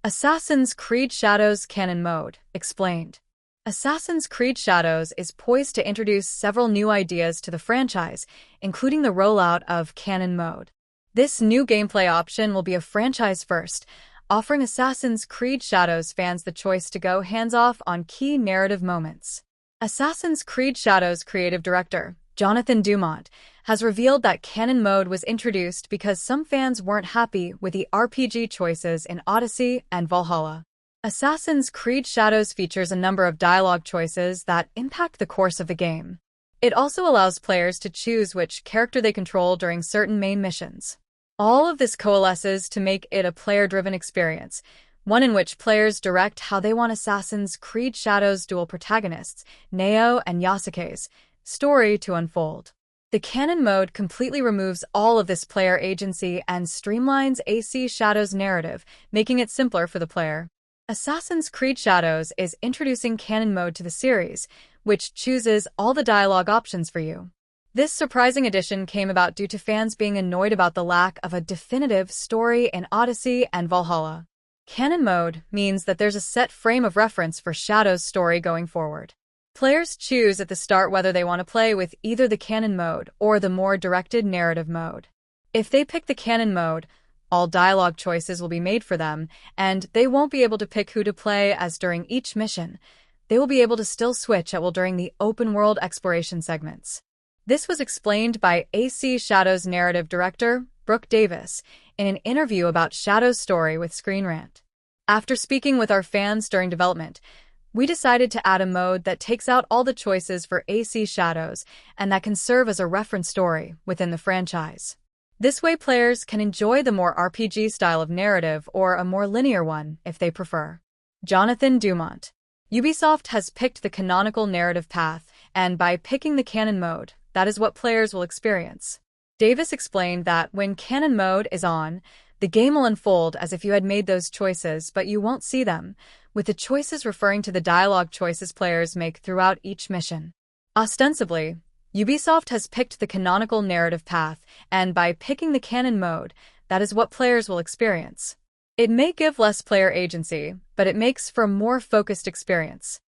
Assassin's Creed Shadows Canon Mode explained. Assassin's Creed Shadows is poised to introduce several new ideas to the franchise, including the rollout of Canon Mode. This new gameplay option will be a franchise first, offering Assassin's Creed Shadows fans the choice to go hands-off on key narrative moments. Assassin's Creed Shadows creative director, Dumont, has revealed that Canon Mode was introduced because some fans weren't happy with the RPG choices in Odyssey and Valhalla. Assassin's Creed Shadows features a number of dialogue choices that impact the course of the game. It also allows players to choose which character they control during certain main missions. All of this coalesces to make it a player-driven experience, one in which players direct how they want Assassin's Creed Shadows' dual protagonists, Naoe and Yasuke's story to unfold. The Canon Mode completely removes all of this player agency and streamlines AC Shadows' narrative, making it simpler for the player. Assassin's Creed Shadows is introducing Canon Mode to the series, which chooses all the dialogue options for you. This surprising addition came about due to fans being annoyed about the lack of a definitive story in Odyssey and Valhalla. Canon Mode means that there's a set frame of reference for Shadow's story going forward. Players choose at the start whether they want to play with either the Canon Mode or the more directed narrative mode. If they pick the Canon Mode, all dialogue choices will be made for them, and they won't be able to pick who to play as during each mission. They will be able to still switch at will during the open-world exploration segments. This was explained by AC Shadow's narrative director, Brooke Davis, in an interview about Shadow's story with Screen Rant. After speaking with our fans during development, we decided to add a mode that takes out all the choices for AC Shadows and that can serve as a reference story within the franchise. This way players can enjoy the more RPG style of narrative or a more linear one if they prefer. Dumont. Ubisoft has picked the canonical narrative path, and by picking the Canon Mode, that is what players will experience. Davis explained that when Canon Mode is on, the game will unfold as if you had made those choices, but you won't see them, with the choices referring to the dialogue choices players make throughout each mission. Ostensibly, Ubisoft has picked the canonical narrative path, and by picking the Canon Mode, that is what players will experience. It may give less player agency, but it makes for a more focused experience.